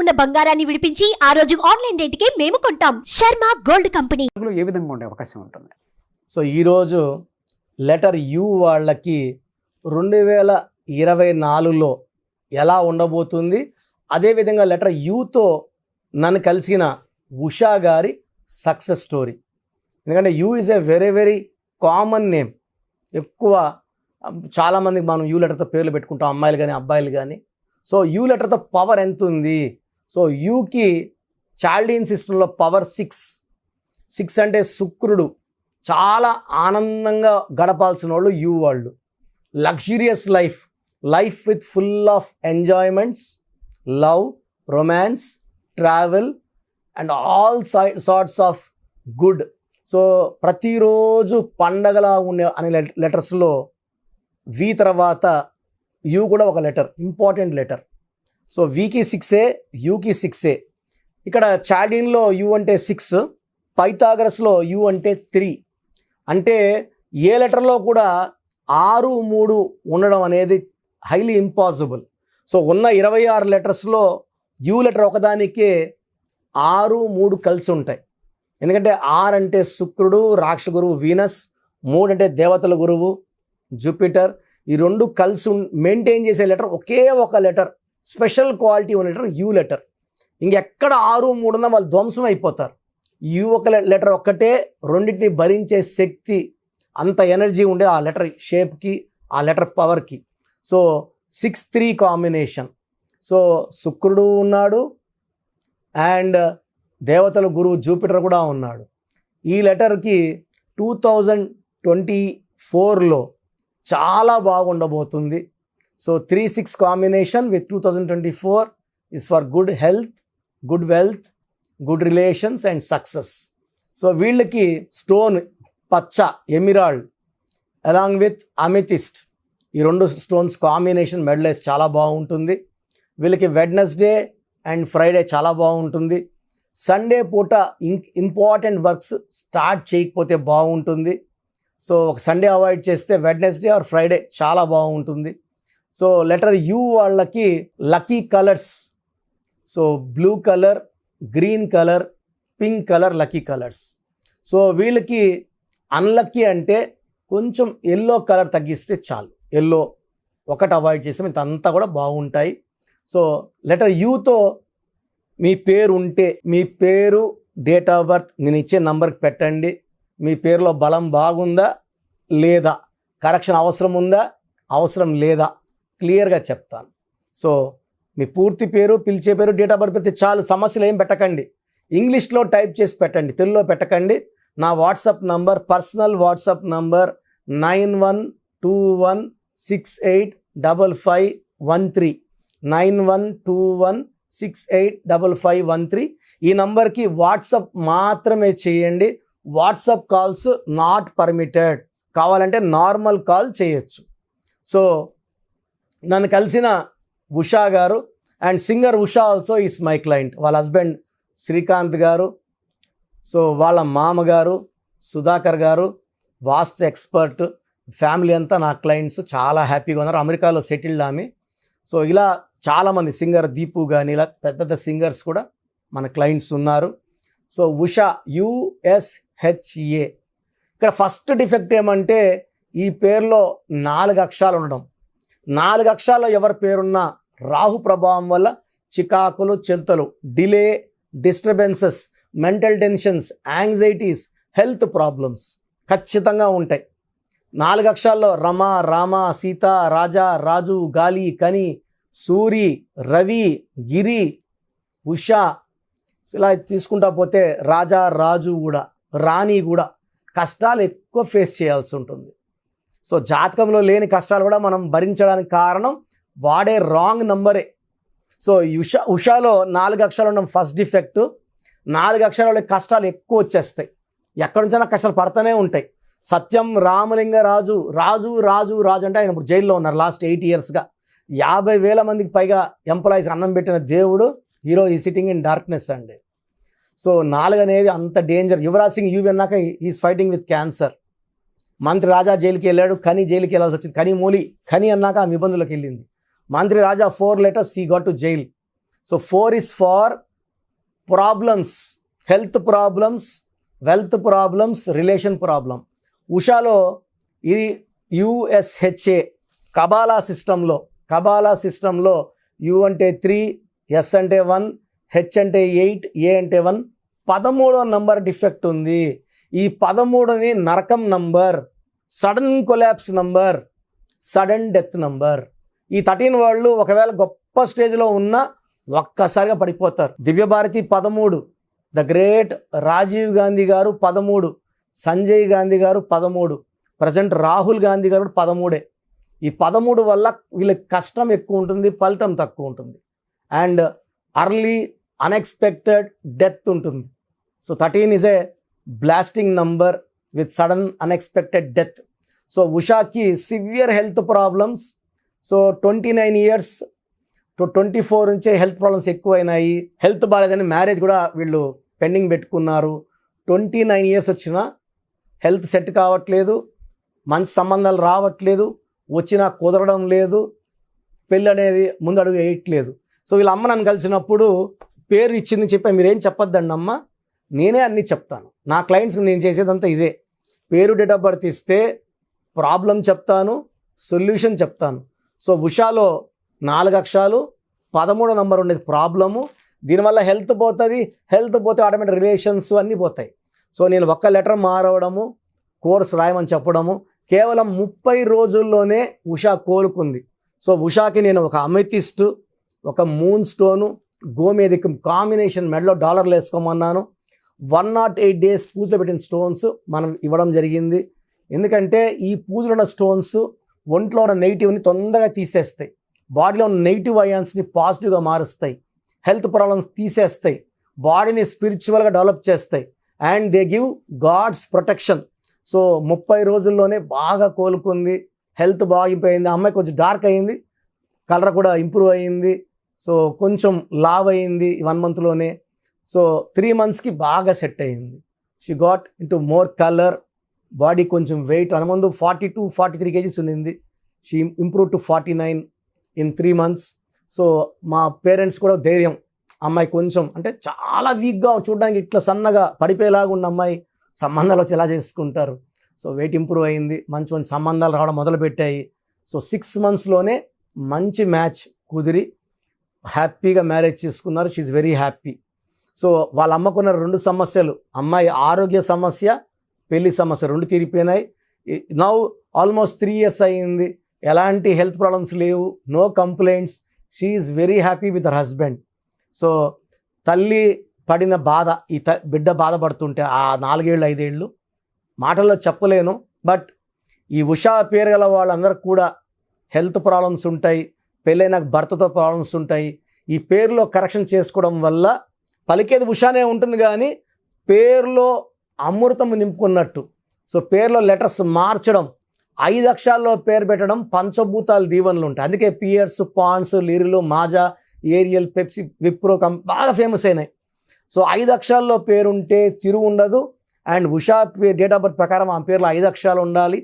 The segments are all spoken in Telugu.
ఉన్న బంగారాన్ని విడిపించి ఆ రోజు ఆన్లైన్ రేటుకే మేము కొంటాం. Sharma gold company. ఏ విధంగా ఉండే అవకాశం ఉంటుంది? సో ఈరోజు లెటర్ యు వాళ్ళకి 2024లో ఎలా ఉండబోతుంది, అదేవిధంగా లెటర్ యూతో నన్ను కలిసిన ఉషా గారి సక్సెస్ స్టోరీ. ఎందుకంటే you is a very very common name. ఎక్కువ చాలామందికి మనం యూ లెటర్తో పేర్లు పెట్టుకుంటాం, అమ్మాయిలు కానీ అబ్బాయిలు కానీ. సో యూ లెటర్తో పవర్ ఎంత ఉంది? సో యూకి చాల్డీన్ సిస్టంలో పవర్ 6 అంటే శుక్రుడు. చాలా ఆనందంగా గడపాల్సిన వాళ్ళు యూ వాళ్ళు. Luxurious life with full of enjoyments, love, romance, travel and all sorts of good. So ప్రతిరోజు పండగలా ఉండే అనే లెటర్స్లో వి తర్వాత యూ కూడా ఒక letter, important letter. So Vicky 6, యూకి 6. ఇక్కడ చాల్డీన్లో యూ అంటే 6, పైథాగరస్లో యూ అంటే 3. అంటే ఏ లెటర్లో కూడా 6, 3 ఉండడం అనేది హైలీ ఇంపాసిబుల్. సో ఉన్న 26 లెటర్స్లో యూ లెటర్ ఒకదానికే 6, 3 కలిసి ఉంటాయి. ఎందుకంటే 6 అంటే శుక్రుడు, రాక్ష గురువు వీనస్, 3 అంటే దేవతల గురువు జూపిటర్. ఈ 2 కలిసి మెయింటైన్ చేసే లెటర్ ఒకే ఒక లెటర్, స్పెషల్ క్వాలిటీ ఉన్న లెటర్ యూ లెటర్. ఇంకెక్కడ 6, 3 ఉన్నా వాళ్ళు ధ్వంసం అయిపోతారు. యూ ఒక లెటర్ ఒక్కటే రెండింటిని భరించే శక్తి, అంత ఎనర్జీ ఉండే ఆ లెటర్ షేప్కి, ఆ లెటర్ పవర్కి. So 6-3 combination. సో శుక్రుడు ఉన్నాడు అండ్ దేవతల గురువు జూపిటర్ కూడా ఉన్నాడు. ఈ లెటర్కి 2024లో చాలా బాగుండబోతుంది. So 3-6 combination with 2024 is for good health, good wealth, good relations and success. So వీళ్ళకి స్టోన్ పచ్చ ఎమిరాల్డ్ అలాంగ్ విత్ అమితిస్ట్, ఈ 2 స్టోన్స్ కాంబినేషన్ మెడలైజ్ చాలా బాగుంటుంది. వీళ్ళకి వెడ్నెస్డే అండ్ ఫ్రైడే చాలా బాగుంటుంది. సండే పూట ఇంపార్టెంట్ వర్క్స్ స్టార్ట్ చేయకపోతే బాగుంటుంది. సో ఒక సండే అవాయిడ్ చేస్తే వెడ్నెస్డే ఆర్ ఫ్రైడే చాలా బాగుంటుంది. సో లెటర్ యూ వాళ్ళకి lucky colours, so blue colour, green colour, pink colour lucky colours. So వీళ్ళకి అన్లక్కీ అంటే కొంచెం ఎల్లో కలర్ తగ్గిస్తే చాలు. ఎల్లో ఒకటి అవాయిడ్ చేస్తే మిగతా అంతా కూడా బాగుంటాయి. సో లెటర్ యూతో మీ పేరు ఉంటే మీ పేరు, డేట్ ఆఫ్ బర్త్ నేను ఇచ్చే నంబర్కి పెట్టండి. మీ పేరులో బలం బాగుందా లేదా, కరెక్షన్ అవసరం ఉందా అవసరం లేదా క్లియర్గా చెప్తాను. సో మీ పూర్తి పేరు, పిలిచే పేరు, డేట్ ఆఫ్ బర్త్ పెడితే చాలు. సమస్యలు ఏం పెట్టకండి. ఇంగ్లీష్లో టైప్ చేసి పెట్టండి, తెలుగులో పెట్టకండి. నా WhatsApp number, personal WhatsApp number 9121685513 9121685513. ఈ నంబర్కి వాట్సాప్ మాత్రమే చేయండి. WhatsApp calls not permitted. కావాలంటే నార్మల్ కాల్ చేయొచ్చు. సో నన్ను కలిసిన ఉషా గారు and singer Usha also is my client. వాళ్ళ హస్బెండ్ శ్రీకాంత్ గారు, సో వాళ్ళ మామగారు సుధాకర్ గారు వాస్తు ఎక్స్పర్ట్, ఫ్యామిలీ అంతా నా క్లయింట్స్. చాలా హ్యాపీగా ఉన్నారు. అమెరికాలో సెటిల్డ్ ఆమె. సో ఇలా చాలామంది సింగర్ దీపు కానీ ఇలా పెద్ద పెద్ద సింగర్స్ కూడా మన క్లయింట్స్ ఉన్నారు. So Usha USHA. ఇక్కడ ఫస్ట్ డిఫెక్ట్ ఏమంటే ఈ పేరులో 4 అక్షరాలు ఉండడం. 4 అక్షరాల్లో ఎవరి పేరున్నా రాహు ప్రభావం వల్ల చికాకులు, చింతలు, delay, disturbances, mental tensions, anxieties, health problems ఖచ్చితంగా ఉంటాయి. 4 అక్షరాల్లో రమ, రామ, సీత, రాజా, రాజు, గాలి, కని, సూరి, రవి, గిరి, ఉష, ఇలా తీసుకుంటా పోతే రాజా, రాజు కూడా, రాణి కూడా కష్టాలు ఎక్కువ ఫేస్ చేయాల్సి ఉంటుంది. సో జాతకంలో లేని కష్టాలు కూడా మనం భరించడానికి కారణం వాడే రాంగ్ నంబరే. సో ఉషాలో 4 అక్షరాలు ఉండడం ఫస్ట్ డిఫెక్ట్. 4 అక్షరాల కష్టాలు ఎక్కువ వచ్చేస్తాయి. ఎక్కడి నుంచైనా కష్టాలు పడుతూనే ఉంటాయి. సత్యం రామలింగ రాజు, రాజు రాజు రాజు అంటే ఆయన ఇప్పుడు జైల్లో ఉన్నారు లాస్ట్ 8 yearsగా. 50,000 మందికి పైగా ఎంప్లాయీస్ అన్నం పెట్టిన దేవుడు హీరో ఈ సిట్టింగ్ ఇన్ డార్క్నెస్ అండి. సో 4 అనేది అంత డేంజర్. యువరాజ్ సింగ్ అన్నాక ఈజ్ ఫైటింగ్ విత్ క్యాన్సర్. మంత్రి రాజా జైలుకి వెళ్ళాడు, కని జైలుకి వెళ్ళాల్సి వచ్చింది. కని మూలి, కని అన్నాక ఆమె ఇబ్బందులకు వెళ్ళింది. మంత్రి Raja 4 letters he got to jail. So 4 is for problems, health problems, wealth problems, relation problem. ఉషాలో ఇది USHA కబాలా సిస్టంలో U అంటే 3, S అంటే 1, H అంటే 8, A అంటే 1, 13వ నంబర్ డిఫెక్ట్ ఉంది. ఈ 13ని నరకం number, sudden collapse number, sudden death number. ఈ 13 వాళ్ళు ఒకవేళ గొప్ప స్టేజ్లో ఉన్నా ఒక్కసారిగా పడిపోతారు. దివ్యభారతి 13, ద గ్రేట్ రాజీవ్ గాంధీ గారు 13, సంజయ్ గాంధీ గారు 13, ప్రజెంట్ రాహుల్ గాంధీ గారు 13. ఈ 13 వల్ల వీళ్ళకి కష్టం ఎక్కువ ఉంటుంది, ఫలితం తక్కువ ఉంటుంది. అండ్ అర్లీ అన్ఎక్స్పెక్టెడ్ డెత్ ఉంటుంది. So 13 is a blasting number with sudden unexpected death. So ఉషాకి severe health problems. So 29 years to 24 నుంచే హెల్త్ ప్రాబ్లమ్స్ ఎక్కువైనాయి. హెల్త్ బాగాలేదని మ్యారేజ్ కూడా వీళ్ళు పెండింగ్ పెట్టుకున్నారు. 29 years వచ్చినా హెల్త్ సెట్ కావట్లేదు, మంచి సంబంధాలు రావట్లేదు, వచ్చినా కుదరడం లేదు, పెళ్ళి అనేది ముందు అడుగు వేయట్లేదు. సో వీళ్ళ అమ్మ నన్ను కలిసినప్పుడు పేరు ఇచ్చింది చెప్పాను, మీరేం చెప్పొద్దండి అమ్మ, నేనే అన్నీ చెప్తాను. నా క్లయింట్స్కి నేను చేసేదంతా ఇదే. పేరు, డేట్ ఆఫ్ బర్త్ ఇస్తే ప్రాబ్లం చెప్తాను, సొల్యూషన్ చెప్తాను. సో ఉషాలో 4 అక్షరాలు, 13వ నంబర్ ఉండేది ప్రాబ్లము. దీనివల్ల హెల్త్ పోతుంది, హెల్త్ పోతే ఆటోమేటిక్ రిలేషన్స్ అన్నీ పోతాయి. సో నేను ఒక్క లెటర్ మారవడము, కోర్స్ రాయమని చెప్పడము, కేవలం 30 రోజుల్లోనే ఉషా కోలుకుంది. సో ఉషాకి నేను ఒక అమెథిస్ట్, ఒక మూన్ స్టోను, గోమేధికం కాంబినేషన్ మెడలో డాలర్లు వేసుకోమన్నాను. 108 days పూజలో పెట్టిన స్టోన్స్ మనం ఇవ్వడం జరిగింది. ఎందుకంటే ఈ పూజలో ఉన్న స్టోన్స్ ఒంట్లో ఉన్న నెగిటివ్ని తొందరగా తీసేస్తాయి, బాడీలో ఉన్న నెగిటివ్ అయాన్స్ని పాజిటివ్గా మారుస్తాయి, హెల్త్ ప్రాబ్లమ్స్ తీసేస్తాయి, బాడీని స్పిరిచువల్గా డెవలప్ చేస్తాయి, and they give god's protection. So 30 రోజుల్లోనే బాగా కోలుకుంది, హెల్త్ బాగిపోయింది. అమ్మాయి కొంచెం డార్క్ అయింది, కలర్ కూడా ఇంప్రూవ్ అయ్యింది. సో కొంచెం లావ్ అయింది 1 monthలోనే. సో 3 monthsకి బాగా సెట్ అయ్యింది. She got into more colour, body కొంచెం వెయిట్, ముందు 42-43 kgs ఉండింది. She improve to 49 in 3 months. So మా పేరెంట్స్ కూడా ధైర్యం, అమ్మాయి కొంచెం అంటే చాలా వీక్గా చూడడానికి ఇట్లా సన్నగా పడిపోయేలాగా ఉన్న అమ్మాయి సంబంధాలు వచ్చి ఎలా చేసుకుంటారు. సో వెయిట్ ఇంప్రూవ్ అయింది, మంచి మంచి సంబంధాలు రావడం మొదలుపెట్టాయి. సో 6 monthsలోనే మంచి మ్యాచ్ కుదిరి హ్యాపీగా మ్యారేజ్ చేసుకున్నారు. She very happy. సో వాళ్ళ అమ్మకున్న 2 సమస్యలు, అమ్మాయి ఆరోగ్య సమస్య, పెళ్లి సమస్య 2 తీరిపోయినాయి. నౌ ఆల్మోస్ట్ 3 years అయ్యింది, ఎలాంటి హెల్త్ ప్రాబ్లమ్స్ లేవు, no complaints. She is very happy with her husband. So తల్లి పడిన బాధ, ఈ బిడ్డ బాధపడుతుంటే ఆ 4 ఏళ్ళు 5 ఏళ్ళు మాటల్లో చెప్పలేను. బట్ ఈ ఉషా పేరు గల వాళ్ళందరూ కూడా హెల్త్ ప్రాబ్లమ్స్ ఉంటాయి, పెళ్ళైన భర్తతో ప్రాబ్లమ్స్ ఉంటాయి. ఈ పేరులో కరెక్షన్ చేసుకోవడం వల్ల పలికేది ఉషానే ఉంటుంది, కానీ పేరులో అమృతం నింపుకున్నట్టు. సో పేరులో లెటర్స్ మార్చడం, 5 అక్షరాల్లో పేరు పెట్టడం, పంచభూతాలు దీవెనలు ఉంటాయి. అందుకే Pears, Pond's, Liril, Maaza, Ariel, Pepsi, Wipro బాగా ఫేమస్ అయినాయి. సో 5 అక్షరాల్లో పేరుంటే తిరుగు ఉండదు. And Usha date of birth ప్రకారం ఆ పేరులో 5 అక్షరాలు ఉండాలి.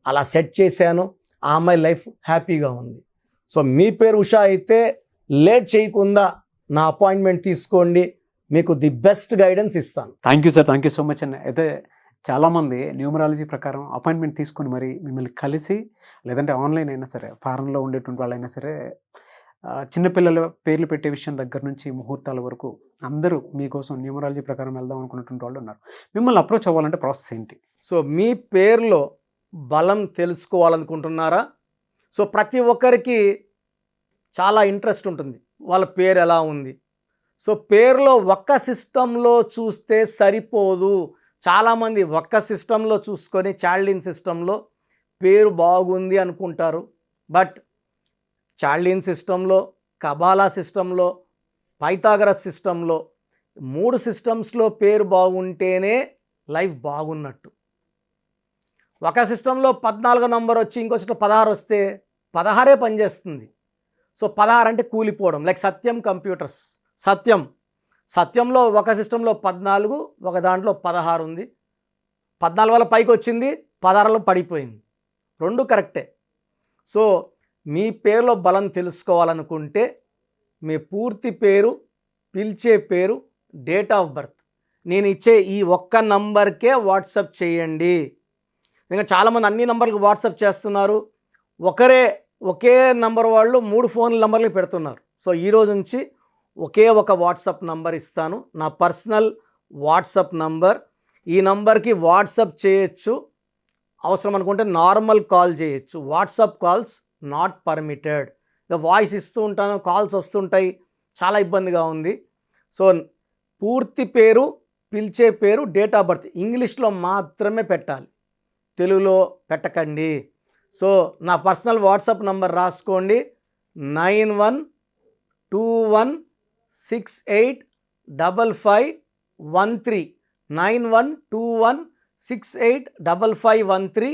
అలా సెట్ చేశాను, ఆ అమ్మాయి లైఫ్ హ్యాపీగా ఉంది. సో మీ పేరు ఉషా అయితే లేట్ చేయకుండా నా అపాయింట్మెంట్ తీసుకోండి, మీకు ది బెస్ట్ గైడెన్స్ ఇస్తాను. Thank you sir, thank you so much అండి. అయితే చాలామంది న్యూమరాలజీ ప్రకారం అపాయింట్మెంట్ తీసుకొని మరి మిమ్మల్ని కలిసి, లేదంటే ఆన్లైన్ అయినా సరే, ఫారెన్లో ఉండేటువంటి వాళ్ళైనా సరే, చిన్నపిల్లల పేర్లు పెట్టే విషయం దగ్గర నుంచి ముహూర్తాల వరకు అందరూ మీకోసం న్యూమరాలజీ ప్రకారం వెళ్దాం అనుకున్నటువంటి వాళ్ళు ఉన్నారు. మిమ్మల్ని అప్రోచ్ అవ్వాలంటే ప్రాసెస్ ఏంటి? సో మీ పేరులో బలం తెలుసుకోవాలనుకుంటున్నారా? సో ప్రతి ఒక్కరికి చాలా ఇంట్రెస్ట్ ఉంటుంది, వాళ్ళ పేరు ఎలా ఉంది. సో పేరులో ఒక్క సిస్టంలో చూస్తే సరిపోదు. చాలామంది ఒక్క సిస్టంలో చూసుకొని చాల్డిన్ సిస్టంలో పేరు బాగుంది అనుకుంటారు. బట్ చాల్డిన్ సిస్టంలో, కబాలా సిస్టంలో, పైథాగరస్ సిస్టంలో 3 సిస్టమ్స్లో పేరు బాగుంటేనే లైఫ్ బాగున్నట్టు. ఒక సిస్టంలో 14 నంబర్ వచ్చి ఇంకో సిస్టం 16 వస్తే 16 పనిచేస్తుంది. సో 16 అంటే కూలిపోవడం. లైక్ సత్యం కంప్యూటర్స్, సత్యంలో ఒక సిస్టంలో 14, ఒక దాంట్లో 16 ఉంది. 14 వల్ల పైకి వచ్చింది, 16లో పడిపోయింది. 2 కరెక్టే. సో మీ పేరులో బలం తెలుసుకోవాలనుకుంటే మీ పూర్తి పేరు, పిలిచే పేరు, డేట్ ఆఫ్ బర్త్ నేను ఇచ్చే ఈ ఒక్క నంబర్కే వాట్సాప్ చేయండి. ఇంకా చాలామంది అన్ని నంబర్లకు వాట్సాప్ చేస్తున్నారు. ఒకే నంబర్ వాళ్ళు 3 ఫోన్ నంబర్లు పెడుతున్నారు. సో ఈరోజు నుంచి ఒకే ఒక వాట్సాప్ నంబర్ ఇస్తాను, నా పర్సనల్ వాట్సాప్ నంబర్. ఈ నంబర్కి వాట్సాప్ చేయొచ్చు, అవసరం అనుకుంటే నార్మల్ కాల్ చేయొచ్చు. WhatsApp calls not permitted. Voice ఇస్తూ ఉంటాను, కాల్స్ వస్తుంటాయి, చాలా ఇబ్బందిగా ఉంది. సో పూర్తి పేరు, పిలిచే పేరు, డేట్ ఆఫ్ బర్త్ ఇంగ్లీష్లో మాత్రమే పెట్టాలి, తెలుగులో పెట్టకండి. సో నా పర్సనల్ వాట్సాప్ నంబర్ రాసుకోండి, 9121685513. 9121685513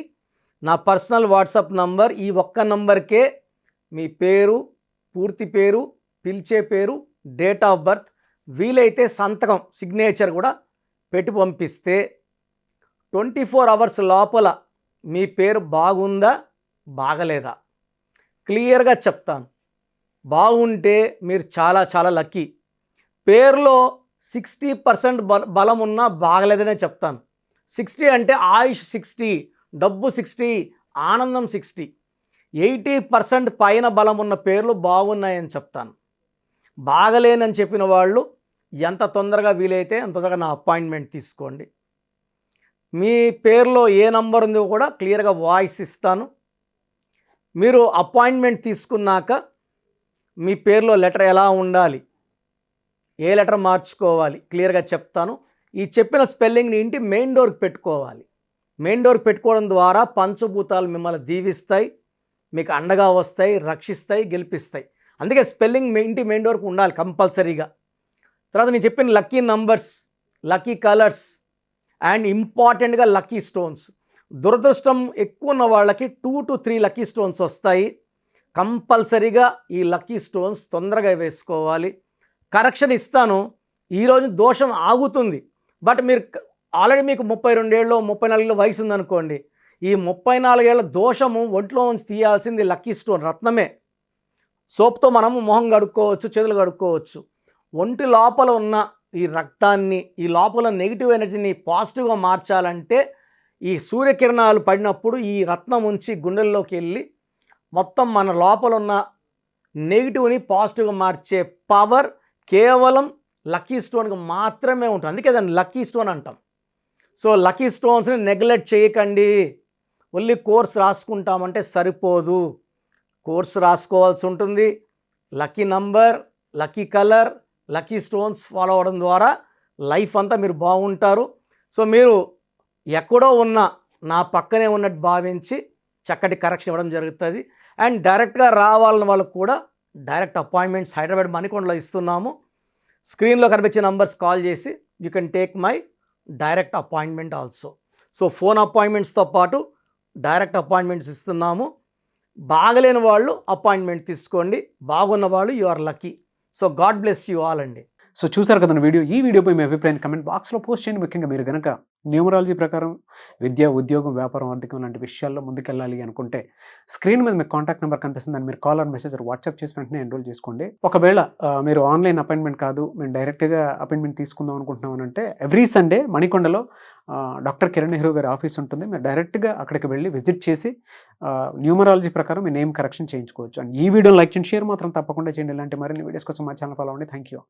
నా పర్సనల్ వాట్సాప్ నంబర్. ఈ ఒక్క నంబర్కే మీ పేరు, పూర్తి పేరు, పిలిచే పేరు, డేట్ ఆఫ్ బర్త్, వీలైతే సంతకం, సిగ్నేచర్ కూడా పెట్టి పంపిస్తే 24 అవర్స్ లోపల మీ పేరు బాగుందా బాగలేదా క్లియర్గా చెప్తాను. బాగుంటే మీరు చాలా చాలా లక్కీ. పేరులో 60% బలం ఉన్నా బాగలేదనే చెప్తాను. 60 అంటే ఆయుష్ 60, డబ్బు 60, ఆనందం 60. 80% పైన బలం ఉన్న పేర్లు బాగున్నాయని చెప్తాను. బాగలేనని చెప్పిన వాళ్ళు ఎంత తొందరగా వీలైతే అంత తొందరగా నా అపాయింట్మెంట్ తీసుకోండి. మీ పేరులో ఏ నంబర్ ఉందో కూడా క్లియర్గా వాయిస్ ఇస్తాను. మీరు అపాయింట్మెంట్ తీసుకున్నాక మీ పేరులో లెటర్ ఎలా ఉండాలి, ఏ లెటర్ మార్చుకోవాలి క్లియర్గా చెప్తాను. ఈ చెప్పిన స్పెల్లింగ్ని ఇంటి మెయిన్ డోర్కి పెట్టుకోవాలి. మెయిన్ డోర్కి పెట్టుకోవడం ద్వారా పంచభూతాలు మిమ్మల్ని దీవిస్తాయి, మీకు అండగా వస్తాయి, రక్షిస్తాయి, గెలిపిస్తాయి. అందుకే స్పెల్లింగ్ ఇంటి మెయిన్ డోర్కి ఉండాలి కంపల్సరీగా. తర్వాత నేను చెప్పిన lucky numbers, lucky colours and ఇంపార్టెంట్గా లక్కీ స్టోన్స్. దురదృష్టం ఎక్కువ ఉన్న వాళ్ళకి 2 to 3 లక్కీ స్టోన్స్ వస్తాయి. కంపల్సరీగా ఈ లక్కీ స్టోన్స్ తొందరగా వేసుకోవాలి. కరెక్షన్ ఇస్తాను, ఈరోజు దోషం ఆగుతుంది. బట్ మీరు ఆల్రెడీ మీకు 32 ఏళ్ళు 34 ఏళ్ళ వయసు ఉందనుకోండి, ఈ 34 ఏళ్ళ దోషము ఒంట్లో నుంచి తీయాల్సింది లక్కీ స్టోన్, రత్నమే. సోప్తో మనము మొహం కడుక్కోవచ్చు, చేతులు కడుక్కోవచ్చు. ఒంటి లోపల ఉన్న ఈ రక్తాన్ని, ఈ లోపల నెగిటివ్ ఎనర్జీని పాజిటివ్గా మార్చాలంటే ఈ సూర్యకిరణాలు పడినప్పుడు ఈ రత్నం ఉంచి గుండెల్లోకి వెళ్ళి మొత్తం మన లోపల ఉన్న నెగిటివ్ని పాజిటివ్గా మార్చే పవర్ కేవలం లక్కీ స్టోన్కి మాత్రమే ఉంటుంది. అందుకే దాన్ని లక్కీ స్టోన్ అంటాం. సో లక్కీ స్టోన్స్ని నెగ్లెక్ట్ చేయకండి. ఓన్లీ కోర్స్ రాసుకుంటామంటే సరిపోదు, కోర్స్ రాసుకోవాల్సి ఉంటుంది. Lucky number, lucky colour, lucky stones follow అవ్వడం ద్వారా లైఫ్ అంతా మీరు బాగుంటారు. సో మీరు ఎక్కడో ఉన్న నా పక్కనే ఉన్నట్టు భావించి చక్కటి కరెక్షన్ ఇవ్వడం జరుగుతుంది. అండ్ డైరెక్ట్గా రావాలని వాళ్ళకు కూడా డైరెక్ట్ అపాయింట్మెంట్స్ హైదరాబాద్ మణికొండలో ఇస్తున్నాము. స్క్రీన్లో కనిపించే నంబర్స్ కాల్ చేసి you can take my direct appointment also. So phone అపాయింట్మెంట్స్తో పాటు డైరెక్ట్ అపాయింట్మెంట్స్ ఇస్తున్నాము. బాగలేని వాళ్ళు అపాయింట్మెంట్ తీసుకోండి, బాగున్న వాళ్ళు you are lucky. So God bless you all అండి. సో చూసారు కదా వీడియో. ఈ వీడియోపై మీ అభిప్రాయాన్ని కమెంట్ బాక్స్లో పోస్ట్ చేయండి. ముఖ్యంగా మీరు కనుక న్యూమరాలజీ ప్రకారం విద్య, ఉద్యోగం, వ్యాపారం, ఆర్థికం లాంటి విషయాల్లో ముందుకెళ్ళాలి అనుకుంటే స్క్రీన్ మీద మీకు కాంటాక్ట్ నెంబర్ కనిపిస్తుంది, దాన్ని మీరు కాల్ ఆర్ మెసేజ్ వాట్సాప్ చేసి వెంటనే ఎన్రోల్ చేసుకోండి. ఒకవేళ మీరు ఆన్లైన్ అపాయింట్మెంట్ కాదు, మేము డైరెక్ట్గా అపాయింట్మెంట్ తీసుకుందాం అనుకుంటున్నాం అంటే ఎవ్రీ సండే మణికొండలో డాక్టర్ కిరణ్ నెహ్రూ గారి ఆఫీస్ ఉంటుంది. మీరు డైరెక్ట్గా అక్కడికి వెళ్ళి విజిట్ చేసి న్యూమరాలజీ ప్రకారం మీ నేమ్ కరెక్షన్ చేయించుకోవచ్చు. అండ్ ఈ వీడియోని లైక్ చేయండి, షేర్ మాత్రం తప్పకుండా చేయండి. ఇలాంటి మరిన్ని వీడియోస్ కోసం మా ఛానల్ ఫాలో అవ్వండి. Thank you.